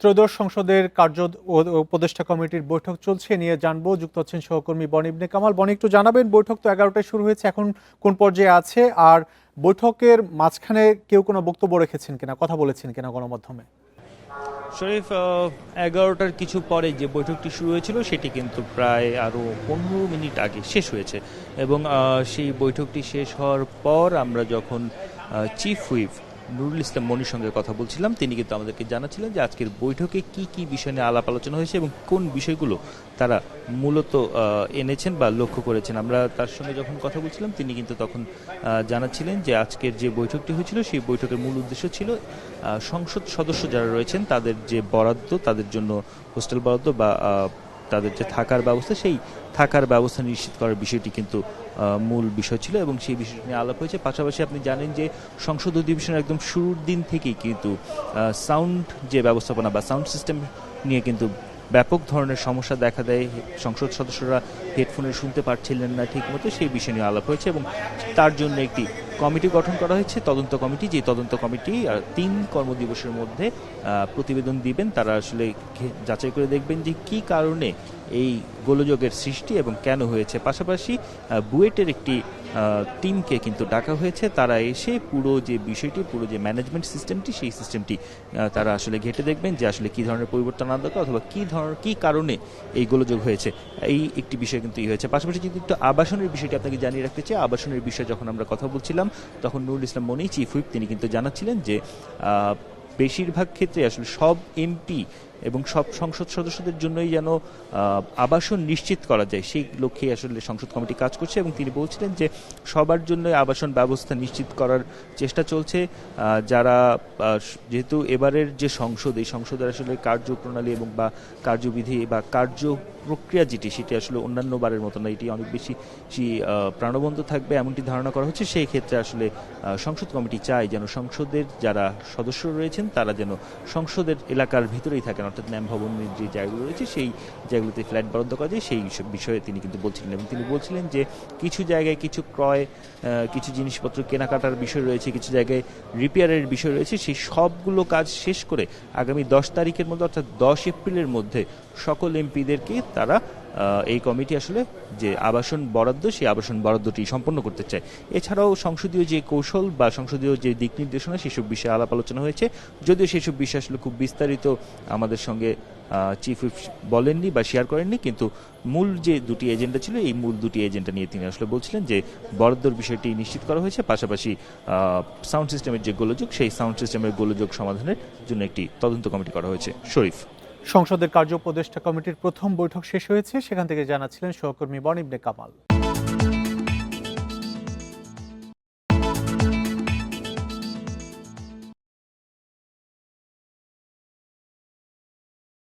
ত্রয়োদশ সংসদের কার্য উপদেষ্টা কমিটির বৈঠক চলছে নিয়ে জানবো। যুক্ত হচ্ছেন সহকর্মী বনি ইবনে কামাল। বনি, একটু জানাবেন বৈঠক তো 11টায় শুরু হয়েছে, এখন কোন পর্যায়ে আছে, আর বৈঠকের মাঝখানে কেউ কোনো বক্তব্য রেখেছেন কিনা, কথা বলেছেন কিনা গণমাধ্যমে? শরীফ, 11টার কিছু পরে যে বৈঠকটি শুরু হয়েছিল সেটি কিন্তু প্রায় আরও 15 মিনিট আগে শেষ হয়েছে এবং সেই বৈঠকটি শেষ হওয়ার পর আমরা যখন চিফ হুইপ নুরুল ইসলাম মনির সঙ্গে কথা বলছিলাম, তিনি কিন্তু আমাদেরকে জানাচ্ছিলেন যে আজকের বৈঠকে কি কি বিষয় নিয়ে আলাপ আলোচনা হয়েছে এবং কোন বিষয়গুলো তারা মূলত এনেছেন বা লক্ষ্য করেছেন। আমরা তার সঙ্গে যখন কথা বলছিলাম তিনি কিন্তু তখন জানাচ্ছিলেন যে আজকের যে বৈঠকটি হয়েছিল সেই বৈঠকের মূল উদ্দেশ্য ছিল সংসদ সদস্য যারা রয়েছেন তাদের যে বরাদ্দ, তাদের জন্য হোস্টেল বরাদ্দ বা তাদের যে থাকার ব্যবস্থা, সেই থাকার ব্যবস্থা নিশ্চিত করার বিষয়টি কিন্তু মূল বিষয় ছিল এবং সেই বিষয়টি নিয়ে আলাপ হয়েছে। পাশাপাশি আপনি জানেন যে সংসদ অধিবেশনের একদম শুরুর দিন থেকেই কিন্তু সাউন্ড যে ব্যবস্থাপনা বা সাউন্ড সিস্টেম নিয়ে কিন্তু ব্যাপক ধরনের সমস্যা দেখা দেয়। সংসদ সদস্যরা হেডফোনে শুনতে পারছিলেন না ঠিক মতো, সেই বিষয় নিয়ে আলাপ হয়েছে এবং তার জন্য একটি কমিটি গঠন করা হয়েছে, তদন্ত কমিটি। যে তদন্ত কমিটি 3 কর্মদিবসের মধ্যে প্রতিবেদন দিবেন। তারা আসলে যাচাই করে দেখবেন যে কি কারণে এই গোলযোগের সৃষ্টি এবং কেন হয়েছে। পাশাপাশি বুয়েটের একটি টিমকে কিন্তু ডাকা হয়েছে, তারা এসে পুরো যে বিষয়টি, পুরো যে ম্যানেজমেন্ট সিস্টেমটি, সেই সিস্টেমটি তারা আসলে ঘেঁটে দেখবেন যে আসলে কী ধরনের পরিবর্তন আনা দরকার অথবা কী কারণে এই গোলযোগ হয়েছে। এই একটি বিষয় কিন্তু হয়েছে। পাশাপাশি যদি একটু আবাসনের বিষয়টি আপনাকে জানিয়ে রাখতে চাই, আবাসনের বিষয়ে যখন আমরা কথা বলছিলাম তখন নুরুল ইসলাম মনি, চিফ হুইপ, তিনি কিন্তু জানাচ্ছিলেন যে বেশিরভাগ ক্ষেত্রে আসলে সব এমপি এবং সব সংসদ সদস্যদের জন্যই যেন আবাসন নিশ্চিত করা যায়, সেই লক্ষ্যে আসলে সংসদ কমিটি কাজ করছে এবং তিনি বলছিলেন যে সবার জন্য আবাসন ব্যবস্থা নিশ্চিত করার চেষ্টা চলছে। যারা যেহেতু এবারের যে সংসদ, এই সংসদের আসলে কার্যপ্রণালী এবং বা কার্যবিধি বা কার্য প্রক্রিয়া যেটি, সেটি আসলে অন্যান্য বারের মতো না, এটি অনেক বেশি প্রাণবন্ত থাকবে এমনটি ধারণা করা হচ্ছে। সেই ক্ষেত্রে আসলে সংসদ কমিটি চায় যেন সংসদের যারা সদস্য রয়েছেন তারা যেন সংসদের এলাকার ভিতরেই থাকেন, অর্থাৎ ন্যাম ভবনের যে জায়গাগুলো রয়েছে সেই জায়গাগুলোতে ফ্ল্যাট বরাদ্দ করা যায়, সেই বিষয়ে তিনি কিন্তু বলছিলেন। এবং তিনি বলছিলেন যে কিছু জায়গায় কিছু ক্রয়, কিছু জিনিসপত্র কেনাকাটার বিষয় রয়েছে, কিছু জায়গায় রিপেয়ারের বিষয় রয়েছে, সেই সবগুলো কাজ শেষ করে আগামী 10 তারিখের মধ্যে, অর্থাৎ 10 এপ্রিলের মধ্যে সকল এমপিদেরকে তারা এই কমিটি আসলে যে আবাসন বরাদ্দ, সেই আবাসন বরাদ্দটি সম্পন্ন করতে চায়। এছাড়াও সংসদীয় যে কৌশল বা সংসদীয় যে দিক নির্দেশনা, সেসব বিষয়ে আলাপ আলোচনা হয়েছে। যদিও সেসব বিষয় আসলে খুব বিস্তারিত আমাদের সঙ্গে চিফ হুইপ বলেননি বা শেয়ার করেননি, কিন্তু মূল যে দুটি এজেন্ডা ছিল, এই মূল দুটি এজেন্ডা নিয়ে তিনি আসলে বলছিলেন যে বরাদ্দর বিষয়টি নিশ্চিত করা হয়েছে, পাশাপাশি সাউন্ড সিস্টেমের যে গোলযোগ, সেই সাউন্ড সিস্টেমের গোলযোগ সমাধানের জন্য একটি তদন্ত কমিটি করা হয়েছে। শরীফ, সংসদের কার্য উপদেষ্টা কমিটির প্রথম বৈঠক শেষ হয়েছে, সেখান থেকে জানাচ্ছিলেন সহকর্মী বনি ইবনে কামাল।